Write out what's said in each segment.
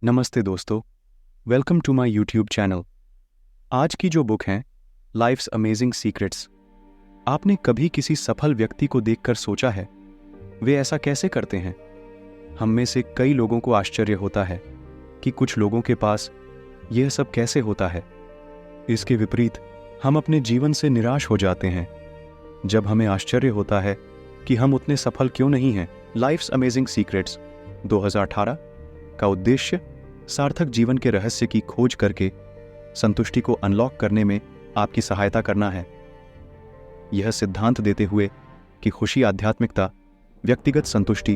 नमस्ते दोस्तों, welcome to my YouTube channel. आज की जो बुक है लाइफ्स अमेजिंग सीक्रेट्स, आपने कभी किसी सफल व्यक्ति को देखकर सोचा है वे ऐसा कैसे करते हैं? हम में से कई लोगों को आश्चर्य होता है कि कुछ लोगों के पास यह सब कैसे होता है। इसके विपरीत हम अपने जीवन से निराश हो जाते हैं जब हमें आश्चर्य होता है कि हम उतने सफल क्यों नहीं हैं। लाइफ्स अमेजिंग सीक्रेट्स 2018 का उद्देश्य सार्थक जीवन के रहस्य की खोज करके संतुष्टि को अनलॉक करने में आपकी सहायता करना है। यह सिद्धांत देते हुए कि खुशी, आध्यात्मिकता, व्यक्तिगत संतुष्टि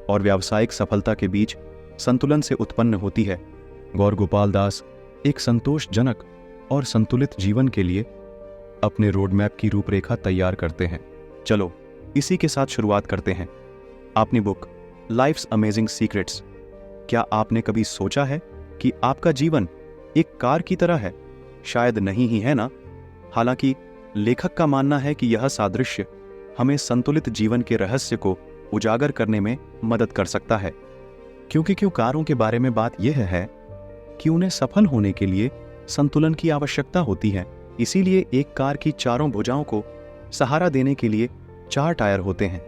और व्यावसायिक सफलता के बीच संतुलन से उत्पन्न होती है। गौर गोपाल दास एक संतोषजनक और संतुलित जीवन के लिए अपने रोड मैप की रूपरेखा तैयार करते हैं। चलो इसी के साथ शुरुआत करते हैं। अपनी बुक लाइफ्स अमेजिंग सीक्रेट्स। क्या आपने कभी सोचा है कि आपका जीवन एक कार की तरह है? शायद नहीं ही है ना। हालांकि लेखक का मानना है कि यह सादृश्य हमें संतुलित जीवन के रहस्य को उजागर करने में मदद कर सकता है। क्यों कारों के बारे में बात यह है कि उन्हें सफल होने के लिए संतुलन की आवश्यकता होती है। इसीलिए एक कार की चारों भुजाओं को सहारा देने के लिए 4 टायर होते हैं।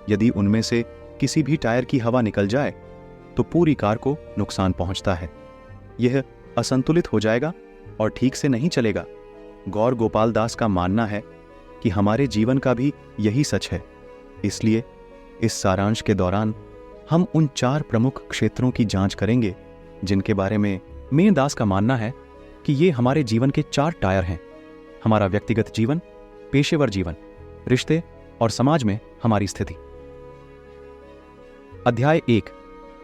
यदि उनमें से किसी भी टायर की हवा निकल जाए तो पूरी कार को नुकसान पहुंचता है। यह असंतुलित हो जाएगा और ठीक से नहीं चलेगा। गौर गोपाल दास का मानना है कि हमारे जीवन का भी यही सच है। इसलिए इस सारांश के दौरान हम उन 4 प्रमुख क्षेत्रों की जांच करेंगे जिनके बारे में मेन दास का मानना है कि ये हमारे जीवन के 4 टायर हैं। हमारा व्यक्तिगत जीवन, पेशेवर जीवन, रिश्ते और समाज में हमारी स्थिति। अध्याय 1,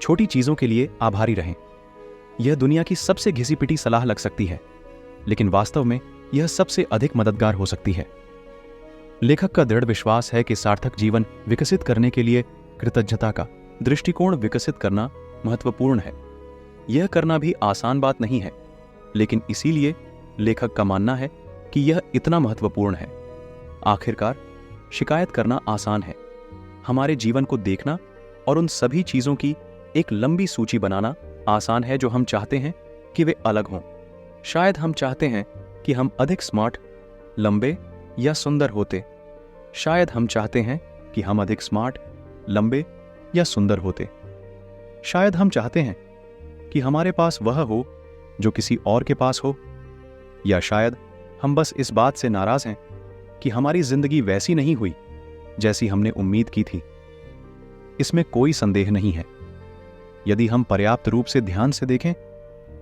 छोटी चीजों के लिए आभारी रहें। यह दुनिया की सबसे घिसी पिटी सलाह लग सकती है, लेकिन वास्तव में यह सबसे अधिक मददगार हो सकती है। लेखक का दृढ़ विश्वास है कि सार्थक जीवन विकसित करने के लिए कृतज्ञता का दृष्टिकोण विकसित करना महत्वपूर्ण है। यह करना भी आसान बात नहीं है, लेकिन इसीलिए लेखक का मानना है कि यह इतना महत्वपूर्ण है। आखिरकार शिकायत करना आसान है, हमारे जीवन को देखना और उन सभी चीजों की एक लंबी सूची बनाना आसान है जो हम चाहते हैं कि वे अलग हों। शायद हम चाहते हैं कि हम अधिक स्मार्ट, लंबे या सुंदर होते। शायद हम चाहते हैं कि हम अधिक स्मार्ट, लंबे या सुंदर होते। शायद हम चाहते हैं कि हमारे पास वह हो जो किसी और के पास हो, या शायद हम बस इस बात से नाराज हैं कि हमारी जिंदगी वैसी नहीं हुई जैसी हमने उम्मीद की थी। इसमें कोई संदेह नहीं है। यदि हम पर्याप्त रूप से ध्यान से देखें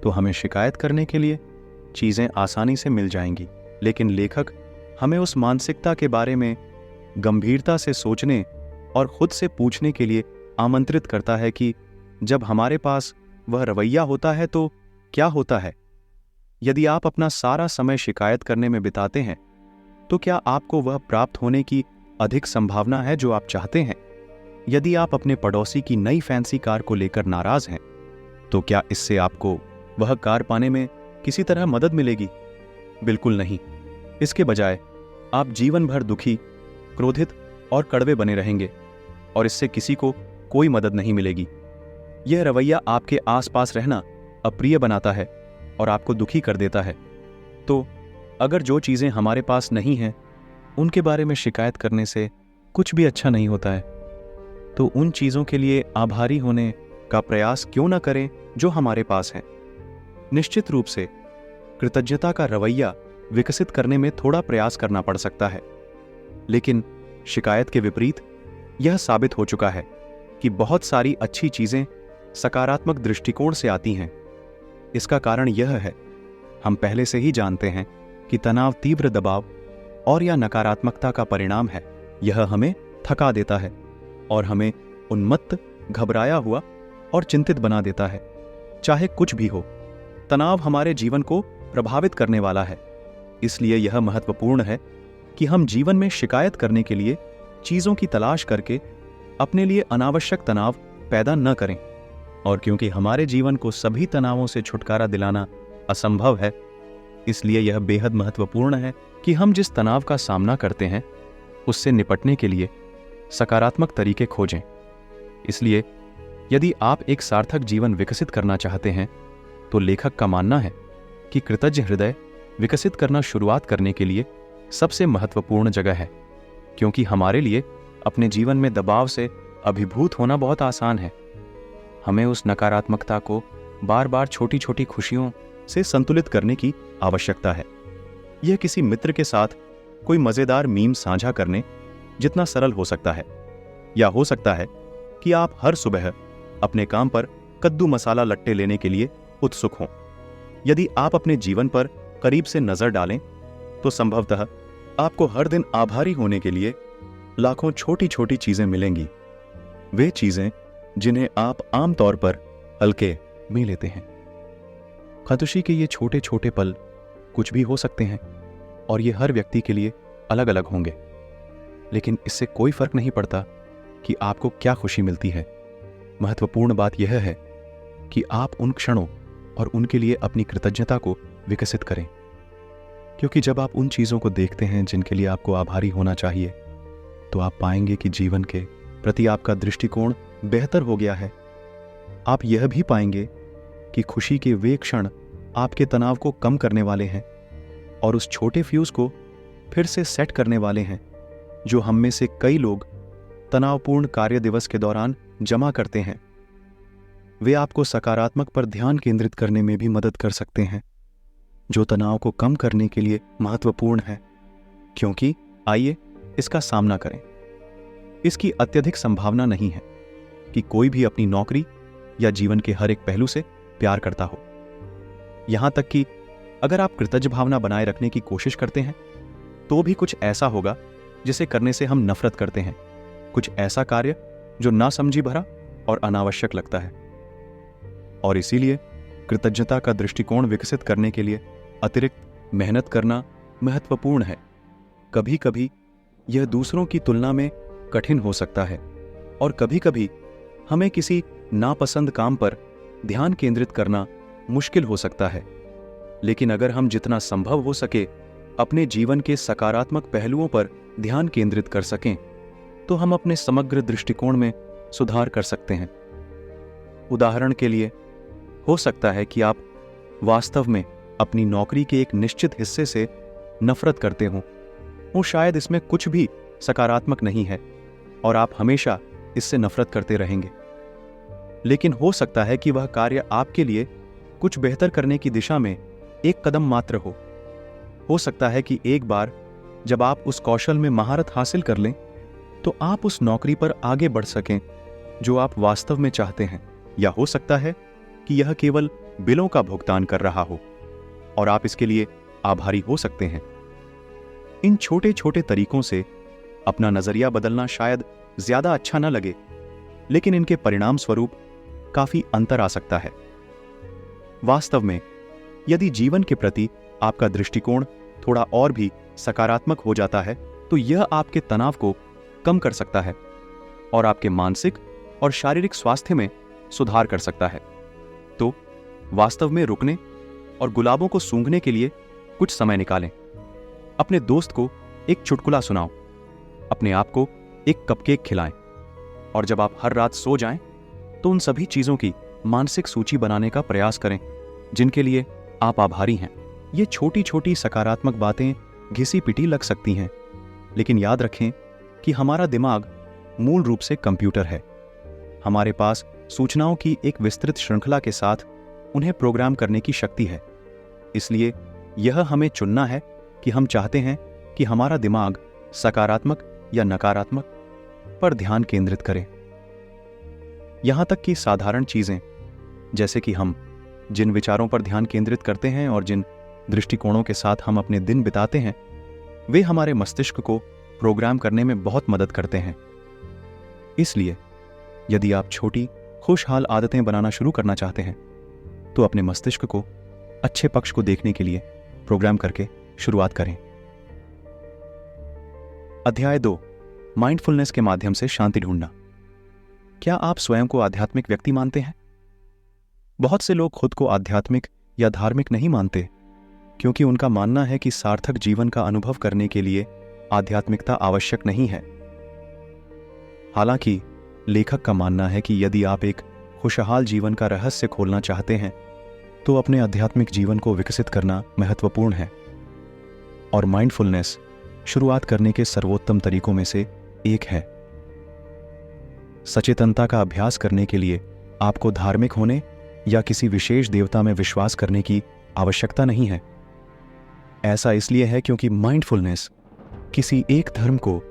तो हमें शिकायत करने के लिए चीजें आसानी से मिल जाएंगी। लेकिन लेखक हमें उस मानसिकता के बारे में गंभीरता से सोचने और खुद से पूछने के लिए आमंत्रित करता है कि जब हमारे पास वह रवैया होता है तो क्या होता है। यदि आप अपना सारा समय शिकायत करने में बिताते हैं तो क्या आपको वह प्राप्त होने की अधिक संभावना है जो आप चाहते हैं? यदि आप अपने पड़ोसी की नई फैंसी कार को लेकर नाराज हैं तो क्या इससे आपको वह कार पाने में किसी तरह मदद मिलेगी? बिल्कुल नहीं। इसके बजाय आप जीवन भर दुखी, क्रोधित और कड़वे बने रहेंगे और इससे किसी को कोई मदद नहीं मिलेगी। यह रवैया आपके आसपास रहना अप्रिय बनाता है और आपको दुखी कर देता है। तो अगर जो चीजें हमारे पास नहीं हैं उनके बारे में शिकायत करने से कुछ भी अच्छा नहीं होता है, तो उन चीजों के लिए आभारी होने का प्रयास क्यों न करें जो हमारे पास है। निश्चित रूप से कृतज्ञता का रवैया विकसित करने में थोड़ा प्रयास करना पड़ सकता है, लेकिन शिकायत के विपरीत यह साबित हो चुका है कि बहुत सारी अच्छी चीजें सकारात्मक दृष्टिकोण से आती हैं। इसका कारण यह है, हम पहले से ही जानते हैं कि तनाव तीव्र दबाव और या नकारात्मकता का परिणाम है। यह हमें थका देता है और हमें उन्मत्त, घबराया हुआ और चिंतित बना देता है। चाहे कुछ भी हो, तनाव हमारे जीवन को प्रभावित करने वाला है। इसलिए यह महत्वपूर्ण है कि हम जीवन में शिकायत करने के लिए चीजों की तलाश करके अपने लिए अनावश्यक तनाव पैदा न करें। और क्योंकि हमारे जीवन को सभी तनावों से छुटकारा दिलाना असंभव है, इसलिए यह बेहद महत्वपूर्ण है कि हम जिस तनाव का सामना करते हैं उससे निपटने के लिए सकारात्मक तरीके खोजें। इसलिए यदि आप एक सार्थक जीवन विकसित करना चाहते हैं तो लेखक का मानना है कि कृतज्ञ हृदय विकसित करना शुरुआत करने के लिए सबसे महत्वपूर्ण जगह है, क्योंकि हमारे लिए अपने जीवन में दबाव से अभिभूत होना बहुत आसान है। हमें उस नकारात्मकता को बार बार छोटी छोटी खुशियों से संतुलित करने की आवश्यकता है। यह किसी मित्र के साथ कोई मजेदार मीम साझा करने जितना सरल हो सकता है, या हो सकता है कि आप हर सुबह अपने काम पर कद्दू मसाला लट्टे लेने के लिए उत्सुक हों। यदि आप अपने जीवन पर करीब से नजर डालें तो संभवतः आपको हर दिन आभारी होने के लिए लाखों छोटी छोटी चीजें मिलेंगी, वे चीजें जिन्हें आप आमतौर पर हल्के में लेते हैं। खुशी के ये छोटे छोटे पल कुछ भी हो सकते हैं और ये हर व्यक्ति के लिए अलग अलग होंगे, लेकिन इससे कोई फर्क नहीं पड़ता कि आपको क्या खुशी मिलती है। महत्वपूर्ण बात यह है कि आप उन क्षणों और उनके लिए अपनी कृतज्ञता को विकसित करें, क्योंकि जब आप उन चीज़ों को देखते हैं जिनके लिए आपको आभारी होना चाहिए, तो आप पाएंगे कि जीवन के प्रति आपका दृष्टिकोण बेहतर हो गया है। आप यह भी पाएंगे कि खुशी के वे क्षण आपके तनाव को कम करने वाले हैं और उस छोटे फ्यूज को फिर से सेट करने वाले हैं जो हम में से कई लोग तनावपूर्ण कार्य दिवस के दौरान जमा करते हैं। वे आपको सकारात्मक पर ध्यान केंद्रित करने में भी मदद कर सकते हैं, जो तनाव को कम करने के लिए महत्वपूर्ण है। क्योंकि आइए इसका सामना करें, इसकी अत्यधिक संभावना नहीं है कि कोई भी अपनी नौकरी या जीवन के हर एक पहलू से प्यार करता हो। यहां तक कि अगर आप कृतज्ञ भावना बनाए रखने की कोशिश करते हैं तो भी कुछ ऐसा होगा जिसे करने से हम नफरत करते हैं, कुछ ऐसा कार्य जो नासमझी भरा और अनावश्यक लगता है। और इसीलिए कृतज्ञता का दृष्टिकोण विकसित करने के लिए अतिरिक्त मेहनत करना महत्वपूर्ण है। कभी कभी यह दूसरों की तुलना में कठिन हो सकता है और कभी कभी हमें किसी नापसंद काम पर ध्यान केंद्रित करना मुश्किल हो सकता है, लेकिन अगर हम जितना संभव हो सके अपने जीवन के सकारात्मक पहलुओं पर ध्यान केंद्रित कर सकें तो हम अपने समग्र दृष्टिकोण में सुधार कर सकते हैं। उदाहरण के लिए, हो सकता है कि आप वास्तव में अपनी नौकरी के एक निश्चित हिस्से से नफरत करते हों, वो शायद इसमें कुछ भी सकारात्मक नहीं है और आप हमेशा इससे नफरत करते रहेंगे। लेकिन हो सकता है कि वह कार्य आपके लिए कुछ बेहतर करने की दिशा में एक कदम मात्र हो। हो सकता है कि एक बार जब आप उस कौशल में महारत हासिल कर लें तो आप उस नौकरी पर आगे बढ़ सकें जो आप वास्तव में चाहते हैं, या हो सकता है कि यह केवल बिलों का भुगतान कर रहा हो और आप इसके लिए आभारी हो सकते हैं। इन छोटे छोटे तरीकों से अपना नजरिया बदलना शायद ज्यादा अच्छा न लगे, लेकिन इनके परिणाम स्वरूप काफी अंतर आ सकता है। वास्तव में यदि जीवन के प्रति आपका दृष्टिकोण थोड़ा और भी सकारात्मक हो जाता है तो यह आपके तनाव को कम कर सकता है और आपके मानसिक और शारीरिक स्वास्थ्य में सुधार कर सकता है। तो वास्तव में रुकने और गुलाबों को सूंघने के लिए कुछ समय निकालें। अपने दोस्त को एक चुटकुला सुनाओ, अपने आप को एक कपकेक खिलाएं और जब आप हर रात सो जाएं तो उन सभी चीजों की मानसिक सूची बनाने का प्रयास करें जिनके लिए आप आभारी हैं। ये छोटी छोटी सकारात्मक बातें घिसी पिटी लग सकती हैं, लेकिन याद रखें कि हमारा दिमाग मूल रूप से कंप्यूटर है। हमारे पास सूचनाओं की एक विस्तृत श्रृंखला के साथ उन्हें प्रोग्राम करने की शक्ति है। इसलिए यह हमें चुनना है कि हम चाहते हैं कि हमारा दिमाग सकारात्मक या नकारात्मक पर ध्यान केंद्रित करे। यहां तक कि साधारण चीजें, जैसे कि हम जिन विचारों पर ध्यान केंद्रित करते हैं और जिन दृष्टिकोणों के साथ हम अपने दिन बिताते हैं, वे हमारे मस्तिष्क को प्रोग्राम करने में बहुत मदद करते हैं। इसलिए यदि आप छोटी खुशहाल आदतें बनाना शुरू करना चाहते हैं तो अपने मस्तिष्क को अच्छे पक्ष को देखने के लिए प्रोग्राम करके शुरुआत करें। अध्याय 2, माइंडफुलनेस के माध्यम से शांति ढूंढना। क्या आप स्वयं को आध्यात्मिक व्यक्ति मानते हैं? बहुत से लोग खुद को आध्यात्मिक या धार्मिक नहीं मानते क्योंकि उनका मानना है कि सार्थक जीवन का अनुभव करने के लिए आध्यात्मिकता आवश्यक नहीं है। हालांकि लेखक का मानना है कि यदि आप एक खुशहाल जीवन का रहस्य खोलना चाहते हैं तो अपने आध्यात्मिक जीवन को विकसित करना महत्वपूर्ण है। और माइंडफुलनेस शुरुआत करने के सर्वोत्तम तरीकों में से एक है। सचेतनता का अभ्यास करने के लिए आपको धार्मिक होने या किसी विशेष देवता में विश्वास करने की आवश्यकता नहीं है। ऐसा इसलिए है क्योंकि माइंडफुलनेस किसी एक धर्म को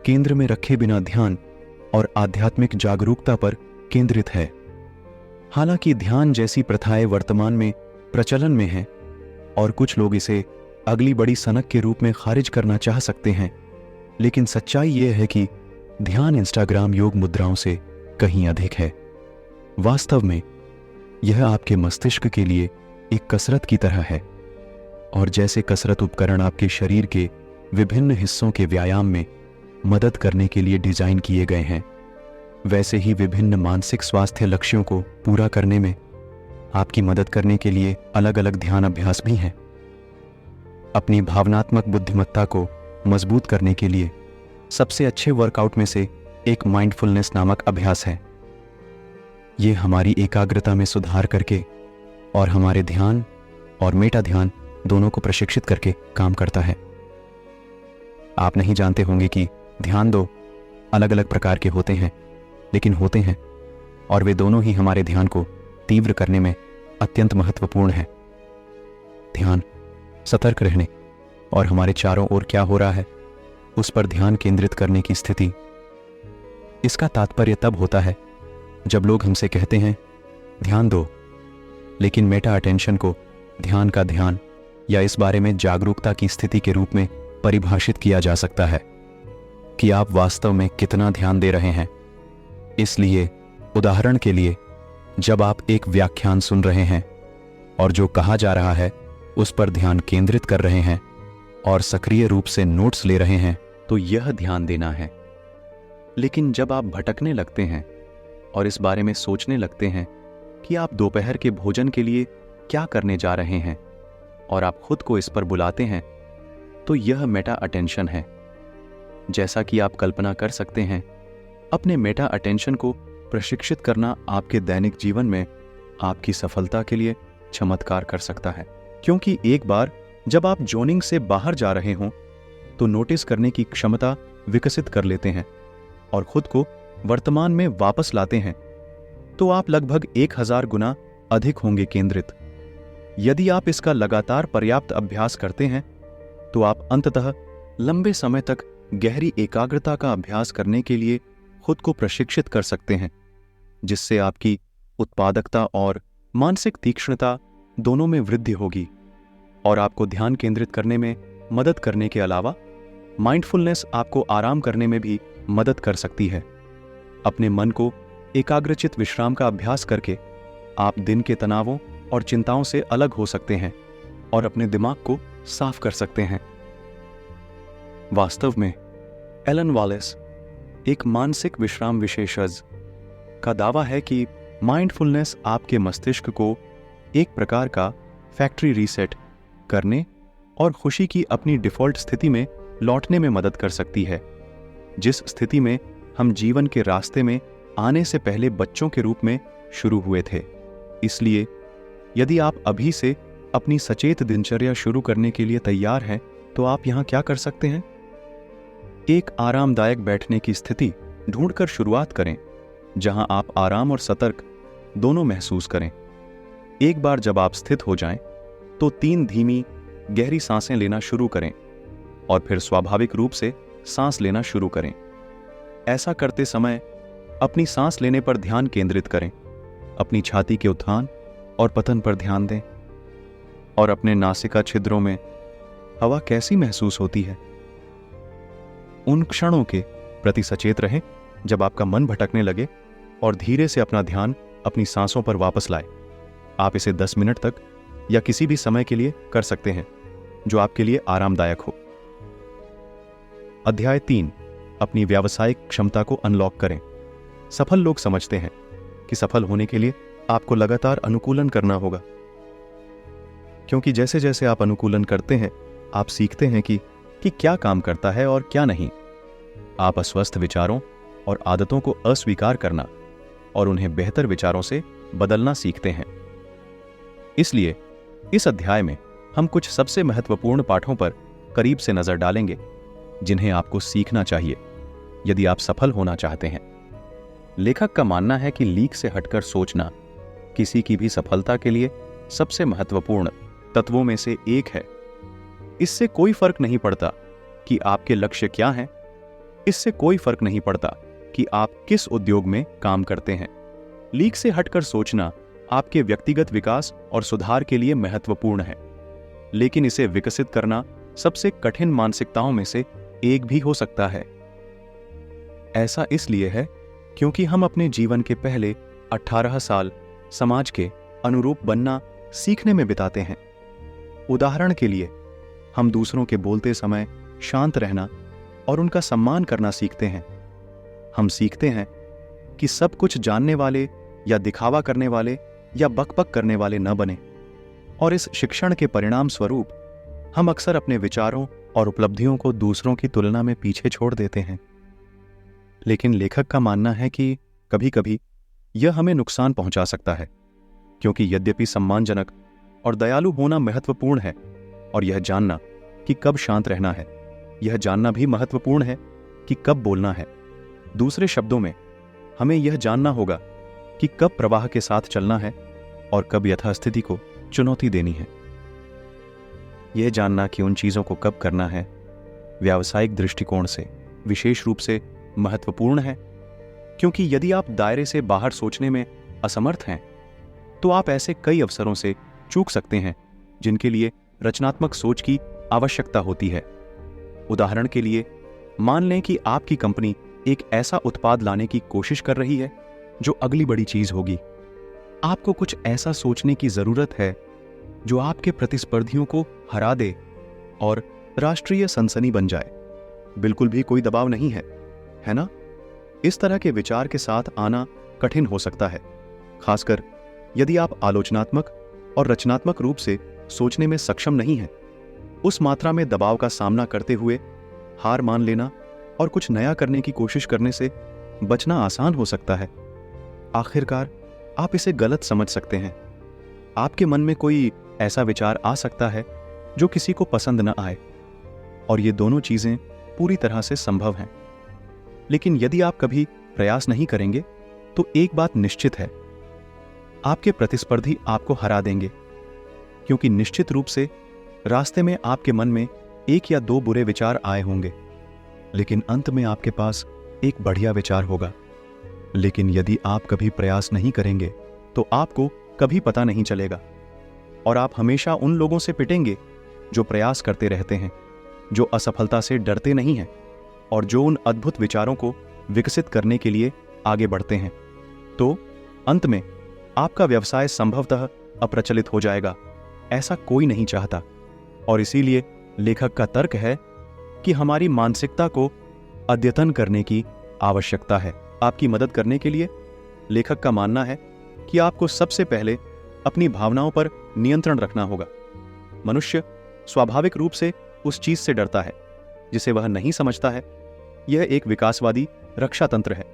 केंद्र में रखे बिना ध्यान और आध्यात्मिक जागरूकता पर केंद्रित है। हालांकि ध्यान जैसी प्रथाएं वर्तमान में प्रचलन में हैं और कुछ लोग इसे अगली बड़ी सनक के रूप में खारिज करना चाह सकते हैं, लेकिन सच्चाई यह है कि ध्यान इंस्टाग्राम योग मुद्राओं से कहीं अधिक है। वास्तव में यह आपके मस्तिष्क के लिए एक कसरत की तरह है, और जैसे कसरत उपकरण आपके शरीर के विभिन्न हिस्सों के व्यायाम में मदद करने के लिए डिजाइन किए गए हैं, वैसे ही विभिन्न मानसिक स्वास्थ्य लक्ष्यों को पूरा करने में आपकी मदद करने के लिए अलग अलग ध्यान अभ्यास भी हैं। अपनी भावनात्मक बुद्धिमत्ता को मजबूत करने के लिए सबसे अच्छे वर्कआउट में से एक माइंडफुलनेस नामक अभ्यास है। ये हमारी एकाग्रता में सुधार करके और हमारे ध्यान और मेटा ध्यान दोनों को प्रशिक्षित करके काम करता है। आप नहीं जानते होंगे कि ध्यान दो अलग अलग प्रकार के होते हैं, लेकिन होते हैं, और वे दोनों ही हमारे ध्यान को तीव्र करने में अत्यंत महत्वपूर्ण है। ध्यान सतर्क रहने और हमारे चारों ओर क्या हो रहा है उस पर ध्यान केंद्रित करने की स्थिति। इसका तात्पर्य तब होता है जब लोग हमसे कहते हैं ध्यान दो, लेकिन मेटा अटेंशन को ध्यान का ध्यान या इस बारे में जागरूकता की स्थिति के रूप में परिभाषित किया जा सकता है कि आप वास्तव में कितना ध्यान दे रहे हैं। इसलिए उदाहरण के लिए, जब आप एक व्याख्यान सुन रहे हैं और जो कहा जा रहा है उस पर ध्यान केंद्रित कर रहे हैं और सक्रिय रूप से नोट्स ले रहे हैं, तो यह ध्यान देना है। लेकिन जब आप भटकने लगते हैं और इस बारे में सोचने लगते हैं कि आप दोपहर के भोजन के लिए क्या करने जा रहे हैं और आप खुद को इस पर बुलाते हैं, तो यह मेटा अटेंशन है। जैसा कि आप कल्पना कर सकते हैं, अपने मेटा अटेंशन को प्रशिक्षित करना आपके दैनिक जीवन में आपकी सफलता के लिए चमत्कार कर सकता है। क्योंकि एक बार जब आप जोनिंग से बाहर जा रहे हों तो नोटिस करने की क्षमता विकसित कर लेते हैं और खुद को वर्तमान में वापस लाते हैं, तो आप लगभग 1000 गुना अधिक होंगे केंद्रित। यदि आप इसका लगातार पर्याप्त अभ्यास करते हैं तो आप अंततः लंबे समय तक गहरी एकाग्रता का अभ्यास करने के लिए खुद को प्रशिक्षित कर सकते हैं, जिससे आपकी उत्पादकता और मानसिक तीक्ष्णता दोनों में वृद्धि होगी और आपको ध्यान केंद्रित करने में मदद करने के अलावा माइंडफुलनेस आपको आराम करने में भी मदद कर सकती है। अपने मन को एकाग्रचित विश्राम का अभ्यास करके आप दिन के तनावों और चिंताओं से अलग हो सकते हैं और अपने दिमाग को साफ कर सकते हैं। वास्तव में एलन वॉलेस, एक मानसिक विश्राम विशेषज्ञ, का दावा है कि माइंडफुलनेस आपके मस्तिष्क को एक प्रकार का फैक्ट्री रीसेट करने और खुशी की अपनी डिफॉल्ट स्थिति में लौटने में मदद कर सकती है, जिस स्थिति में हम जीवन के रास्ते में आने से पहले बच्चों के रूप में शुरू हुए थे। इसलिए यदि आप अभी से अपनी सचेत दिनचर्या शुरू करने के लिए तैयार हैं, तो आप यहां क्या कर सकते हैं? एक आरामदायक बैठने की स्थिति ढूंढकर शुरुआत करें, जहां आप आराम और सतर्क दोनों महसूस करें। एक बार जब आप स्थित हो जाएं, तो 3 धीमी गहरी सांसें लेना शुरू करें और फिर स्वाभाविक रूप से सांस लेना शुरू करें। ऐसा करते समय अपनी सांस लेने पर ध्यान केंद्रित करें, अपनी छाती के उत्थान और पतन पर ध्यान दें और अपने नासिका छिद्रों में हवा कैसी महसूस होती है। उन क्षणों के प्रति सचेत रहें जब आपका मन भटकने लगे और धीरे से अपना ध्यान अपनी सांसों पर वापस लाए। आप इसे 10 मिनट तक या किसी भी समय के लिए कर सकते हैं जो आपके लिए आरामदायक हो। अध्याय 3, अपनी व्यावसायिक क्षमता को अनलॉक करें। सफल लोग समझते हैं कि सफल होने के लिए आपको लगातार अनुकूलन करना होगा, क्योंकि जैसे जैसे आप अनुकूलन करते हैं, आप सीखते हैं कि क्या काम करता है और क्या नहीं। आप अस्वस्थ विचारों और आदतों को अस्वीकार करना और उन्हें बेहतर विचारों से बदलना सीखते हैं। इसलिए इस अध्याय में हम कुछ सबसे महत्वपूर्ण पाठों पर करीब से नजर डालेंगे जिन्हें आपको सीखना चाहिए यदि आप सफल होना चाहते हैं। लेखक का मानना है कि लीक से हटकर सोचना किसी की भी सफलता के लिए सबसे महत्वपूर्ण तत्वों में से एक है। इससे कोई फर्क नहीं पड़ता कि आपके लक्ष्य क्या हैं, इससे कोई फर्क नहीं पड़ता कि आप किस उद्योग में काम करते हैं। लीक से हटकर सोचना आपके व्यक्तिगत विकास और सुधार के लिए महत्वपूर्ण है, लेकिन इसे विकसित करना सबसे कठिन मानसिकताओं में से एक भी हो सकता है। ऐसा इसलिए है क्योंकि हम अपने जीवन के पहले 18 साल समाज के अनुरूप बनना सीखने में बिताते हैं। उदाहरण के लिए, हम दूसरों के बोलते समय शांत रहना और उनका सम्मान करना सीखते हैं। हम सीखते हैं कि सब कुछ जानने वाले या दिखावा करने वाले या बकबक करने वाले न बने, और इस शिक्षण के परिणाम स्वरूप हम अक्सर अपने विचारों और उपलब्धियों को दूसरों की तुलना में पीछे छोड़ देते हैं। लेकिन लेखक का मानना है कि कभी-कभी यह हमें नुकसान पहुंचा सकता है, क्योंकि यद्यपि सम्मानजनक और दयालु होना महत्वपूर्ण है और यह जानना कि कब शांत रहना है, यह जानना भी महत्वपूर्ण है कि कब बोलना है। दूसरे शब्दों में, हमें यह जानना होगा कि कब प्रवाह के साथ चलना है और कब यथास्थिति को चुनौती देनी है। यह जानना कि उन चीज़ों को कब करना है व्यावसायिक दृष्टिकोण से विशेष रूप से महत्वपूर्ण है, क्योंकि यदि आप दायरे से बाहर सोचने में असमर्थ हैं तो आप ऐसे कई अवसरों से चूक सकते हैं जिनके लिए रचनात्मक सोच की आवश्यकता होती है। उदाहरण के लिए, मान लें कि आपकी कंपनी एक ऐसा उत्पाद लाने की कोशिश कर रही है जो अगली बड़ी चीज होगी। आपको कुछ ऐसा सोचने की जरूरत है जो आपके प्रतिस्पर्धियों को हरा दे और राष्ट्रीय सनसनी बन जाए। बिल्कुल भी कोई दबाव नहीं है ना? इस तरह के विचार के साथ आना कठिन हो सकता है, खासकर यदि आप आलोचनात्मक और रचनात्मक रूप से सोचने में सक्षम नहीं हैं। उस मात्रा में दबाव का सामना करते हुए हार मान लेना और कुछ नया करने की कोशिश करने से बचना आसान हो सकता है। आखिरकार आप इसे गलत समझ सकते हैं। आपके मन में कोई ऐसा विचार आ सकता है जो किसी को पसंद न आए, और ये दोनों चीजें पूरी तरह से संभव हैं। लेकिन यदि आप कभी प्रयास नहीं करेंगे तो एक बात निश्चित है, आपके प्रतिस्पर्धी आपको हरा देंगे, क्योंकि निश्चित रूप से रास्ते में आपके मन में एक या दो बुरे विचार आए होंगे, लेकिन अंत में आपके पास एक बढ़िया विचार होगा। लेकिन यदि आप कभी प्रयास नहीं करेंगे तो आपको कभी पता नहीं चलेगा, और आप हमेशा उन लोगों से पिटेंगे जो प्रयास करते रहते हैं, जो असफलता से डरते नहीं हैं और जो उन अद्भुत विचारों को विकसित करने के लिए आगे बढ़ते हैं। तो अंत में आपका व्यवसाय संभवतः अप्रचलित हो जाएगा। ऐसा कोई नहीं चाहता, और इसीलिए लेखक का तर्क है कि हमारी मानसिकता को अद्यतन करने की आवश्यकता है। आपकी मदद करने के लिए लेखक का मानना है कि आपको सबसे पहले अपनी भावनाओं पर नियंत्रण रखना होगा। मनुष्य स्वाभाविक रूप से उस चीज से डरता है जिसे वह नहीं समझता है। यह एक विकासवादी रक्षा तंत्र है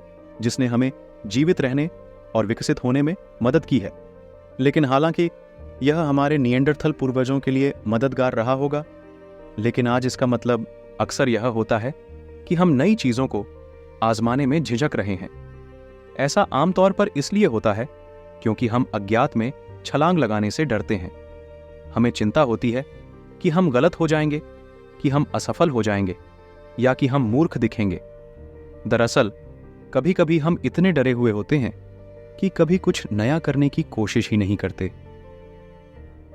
जिसने हमें जीवित रहने और विकसित होने में मदद की है। लेकिन हालांकि यह हमारे निएंडरथल पूर्वजों के लिए मददगार रहा होगा, लेकिन आज इसका मतलब अक्सर यह होता है कि हम नई चीजों को आजमाने में झिझक रहे हैं। ऐसा आमतौर पर इसलिए होता है क्योंकि हम अज्ञात में छलांग लगाने से डरते हैं। हमें चिंता होती है कि हम गलत हो जाएंगे, कि हम असफल हो जाएंगे, या कि हम मूर्ख दिखेंगे। दरअसल कभी कभी हम इतने डरे हुए होते हैं कि कभी कुछ नया करने की कोशिश ही नहीं करते।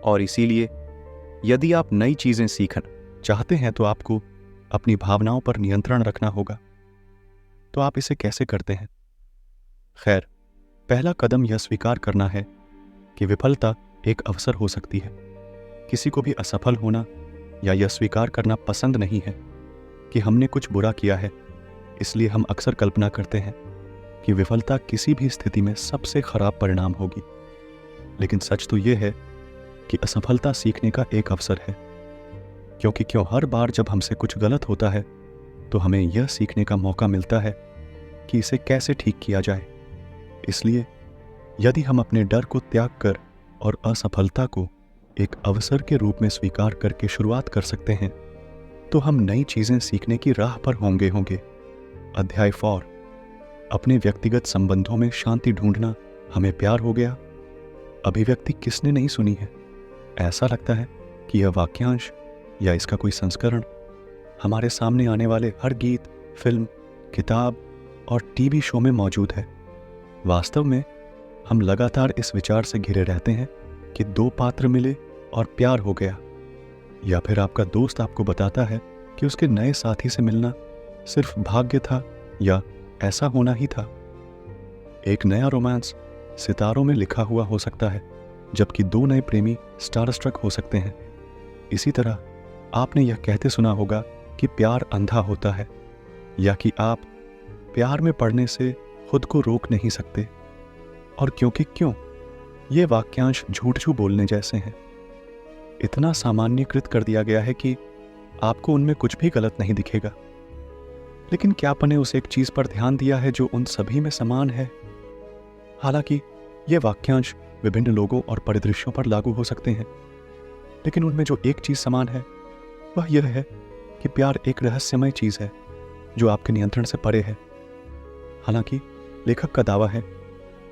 और इसीलिए यदि आप नई चीजें सीखना चाहते हैं तो आपको अपनी भावनाओं पर नियंत्रण रखना होगा। तो आप इसे कैसे करते हैं? खैर, पहला कदम यह स्वीकार करना है कि विफलता एक अवसर हो सकती है। किसी को भी असफल होना या यह स्वीकार करना पसंद नहीं है कि हमने कुछ बुरा किया है। इसलिए हम अक्सर कल्पना करते हैं कि विफलता किसी भी स्थिति में सबसे खराब परिणाम होगी। लेकिन सच तो यह है कि असफलता सीखने का एक अवसर है, क्योंकि हर बार जब हमसे कुछ गलत होता है तो हमें यह सीखने का मौका मिलता है कि इसे कैसे ठीक किया जाए। इसलिए यदि हम अपने डर को त्याग कर और असफलता को एक अवसर के रूप में स्वीकार करके शुरुआत कर सकते हैं, तो हम नई चीजें सीखने की राह पर होंगे। अध्याय 4, अपने व्यक्तिगत संबंधों में शांति ढूंढना। हमें प्यार हो गया। अभिव्यक्ति किसने नहीं सुनी है? ऐसा लगता है कि यह वाक्यांश या इसका कोई संस्करण हमारे सामने आने वाले हर गीत, फिल्म, किताब और टीवी शो में मौजूद है। वास्तव में हम लगातार इस विचार से घिरे रहते हैं कि 2 पात्र मिले और प्यार हो गया, या फिर आपका दोस्त आपको बताता है कि उसके नए साथी से मिलना सिर्फ भाग्य था या ऐसा होना ही था। एक नया रोमांस सितारों में लिखा हुआ हो सकता है, जबकि 2 नए प्रेमी स्टारस्ट्रक हो सकते हैं। इसी तरह आपने यह कहते सुना होगा कि प्यार अंधा होता है, या कि आप प्यार में पड़ने से खुद को रोक नहीं सकते। और क्योंकि क्यों, ये वाक्यांश झूठ बोलने जैसे हैं। इतना सामान्यीकृत कर दिया गया है कि आपको उनमें कुछ भी गलत नहीं दिखेगा। लेकिन क्या आपने उस एक चीज पर ध्यान दिया है जो उन सभी में समान है? हालांकि ये वाक्यांश विभिन्न लोगों और परिदृश्यों पर लागू हो सकते हैं, लेकिन उनमें जो एक चीज समान है वह यह है कि प्यार एक रहस्यमय चीज है जो आपके नियंत्रण से परे है। हालांकि लेखक का दावा है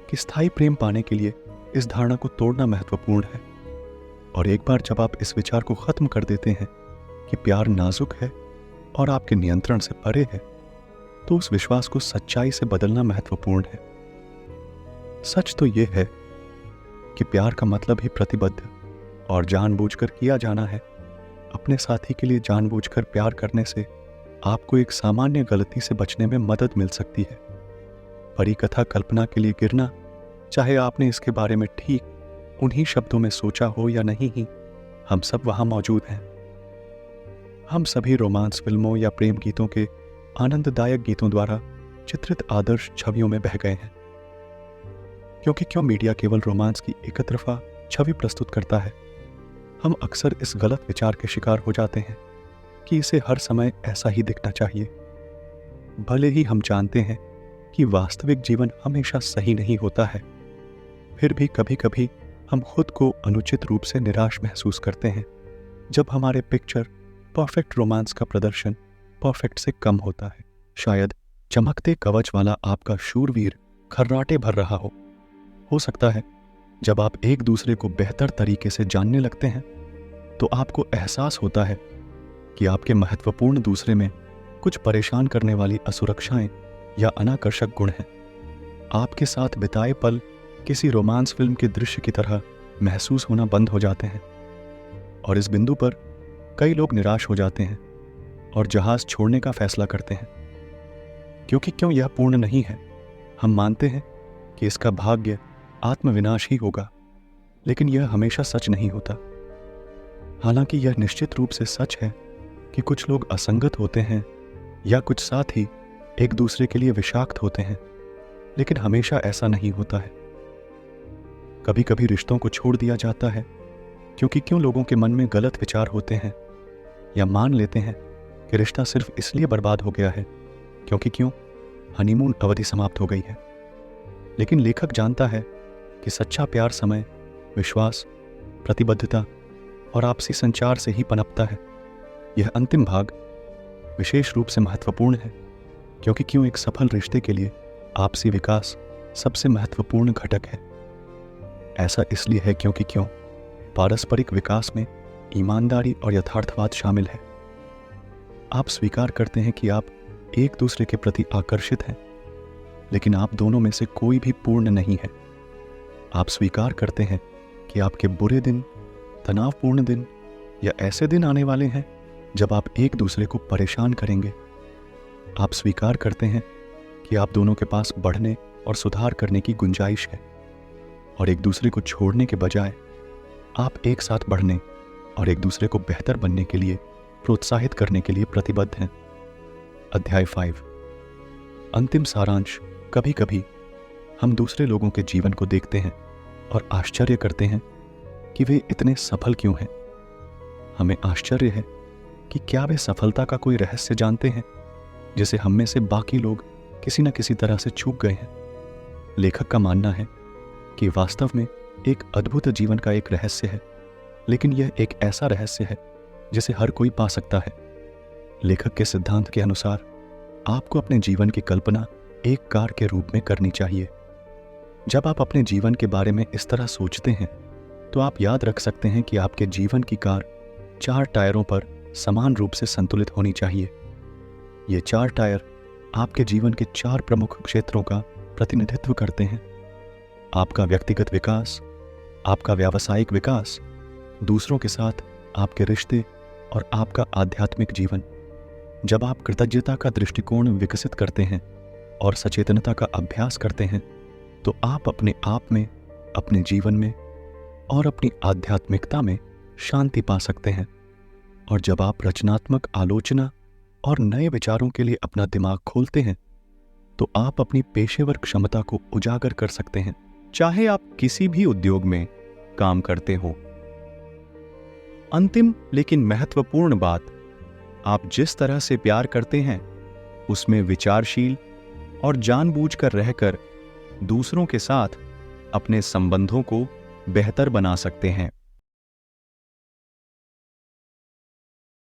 कि स्थायी प्रेम पाने के लिए इस धारणा को तोड़ना महत्वपूर्ण है। और एक बार जब आप इस विचार को खत्म कर देते हैं कि प्यार नाजुक है और आपके नियंत्रण से परे है, तो उस विश्वास को सच्चाई से बदलना महत्वपूर्ण है। सच तो यह है कि प्यार का मतलब ही प्रतिबद्ध और जानबूझकर किया जाना है। अपने साथी के लिए जानबूझकर प्यार करने से आपको एक सामान्य गलती से बचने में मदद मिल सकती है। परिकथा कल्पना के लिए गिरना, चाहे आपने इसके बारे में ठीक उन्हीं शब्दों में सोचा हो या नहीं ही, हम सब वहां मौजूद हैं। हम सभी रोमांस फिल्मों या प्रेम गीतों के आनंददायक गीतों द्वारा चित्रित आदर्श छवियों में बह गए हैं। क्योंकि क्यों मीडिया केवल रोमांस की एक तरफा छवि प्रस्तुत करता है, हम अक्सर इस गलत विचार के शिकार हो जाते हैं कि इसे हर समय ऐसा ही दिखना चाहिए। भले ही हम जानते हैं कि वास्तविक जीवन हमेशा सही नहीं होता है, फिर भी कभी कभी हम खुद को अनुचित रूप से निराश महसूस करते हैं जब हमारे पिक्चर परफेक्ट रोमांस का प्रदर्शन परफेक्ट से कम होता है। शायद चमकते कवच वाला आपका शूरवीर खर्राटे भर रहा हो सकता है जब आप एक दूसरे को बेहतर तरीके से जानने लगते हैं तो आपको एहसास होता है कि आपके महत्वपूर्ण दूसरे में कुछ परेशान करने वाली असुरक्षाएं या अनाकर्षक गुण हैं। आपके साथ बिताए पल किसी रोमांस फिल्म के दृश्य की तरह महसूस होना बंद हो जाते हैं, और इस बिंदु पर कई लोग निराश हो जाते हैं और जहाज छोड़ने का फैसला करते हैं। क्योंकि क्यों यह पूर्ण नहीं है। हम मानते हैं कि इसका भाग्य आत्मविनाश ही होगा, लेकिन यह हमेशा सच नहीं होता। हालांकि यह निश्चित रूप से सच है कि कुछ लोग असंगत होते हैं या कुछ साथी एक दूसरे के लिए विषाक्त होते हैं, लेकिन हमेशा ऐसा नहीं होता है। कभी कभी रिश्तों को छोड़ दिया जाता है क्योंकि क्यों लोगों के मन में गलत विचार होते हैं या मान लेते हैं कि रिश्ता सिर्फ इसलिए बर्बाद हो गया है क्योंकि क्यों हनीमून अवधि समाप्त हो गई है। लेकिन लेखक जानता है कि सच्चा प्यार समय, विश्वास, प्रतिबद्धता और आपसी संचार से ही पनपता है। यह अंतिम भाग विशेष रूप से महत्वपूर्ण है क्योंकि क्यों एक सफल रिश्ते के लिए आपसी विकास सबसे महत्वपूर्ण घटक है। ऐसा इसलिए है क्योंकि क्यों पारस्परिक विकास में ईमानदारी और यथार्थवाद शामिल है। आप स्वीकार करते हैं कि आप एक दूसरे के प्रति आकर्षित हैं, लेकिन आप दोनों में से कोई भी पूर्ण नहीं है। आप स्वीकार करते हैं कि आपके बुरे दिन, तनावपूर्ण दिन या ऐसे दिन आने वाले हैं जब आप एक दूसरे को परेशान करेंगे। आप स्वीकार करते हैं कि आप दोनों के पास बढ़ने और सुधार करने की गुंजाइश है, और एक दूसरे को छोड़ने के बजाय आप एक साथ बढ़ने और एक दूसरे को बेहतर बनने के लिए प्रोत्साहित करने के लिए प्रतिबद्ध हैं। अध्याय 5, अंतिम सारांश। कभी कभी हम दूसरे लोगों के जीवन को देखते हैं और आश्चर्य करते हैं कि वे इतने सफल क्यों हैं। हमें आश्चर्य है कि क्या वे सफलता का कोई रहस्य जानते हैं जिसे हम में से बाकी लोग किसी न किसी तरह से चूक गए हैं। लेखक का मानना है कि वास्तव में एक अद्भुत जीवन का एक रहस्य है, लेकिन यह एक ऐसा रहस्य है जिसे हर कोई पा सकता है। लेखक के सिद्धांत के अनुसार आपको अपने जीवन की कल्पना एक कार के रूप में करनी चाहिए। जब आप अपने जीवन के बारे में इस तरह सोचते हैं तो आप याद रख सकते हैं कि आपके जीवन की कार 4 टायरों पर समान रूप से संतुलित होनी चाहिए। ये 4 टायर आपके जीवन के 4 प्रमुख क्षेत्रों का प्रतिनिधित्व करते हैं: आपका व्यक्तिगत विकास, आपका व्यावसायिक विकास, दूसरों के साथ आपके रिश्ते और आपका आध्यात्मिक जीवन। जब आप कृतज्ञता का दृष्टिकोण विकसित करते हैं और सचेतनता का अभ्यास करते हैं तो आप अपने आप में, अपने जीवन में और अपनी आध्यात्मिकता में शांति पा सकते हैं। और जब आप रचनात्मक आलोचना और नए विचारों के लिए अपना दिमाग खोलते हैं तो आप अपनी पेशेवर क्षमता को उजागर कर सकते हैं, चाहे आप किसी भी उद्योग में काम करते हो। अंतिम लेकिन महत्वपूर्ण बात, आप जिस तरह से प्यार करते हैं उसमें विचारशील और जानबूझकर रहकर दूसरों के साथ अपने संबंधों को बेहतर बना सकते हैं।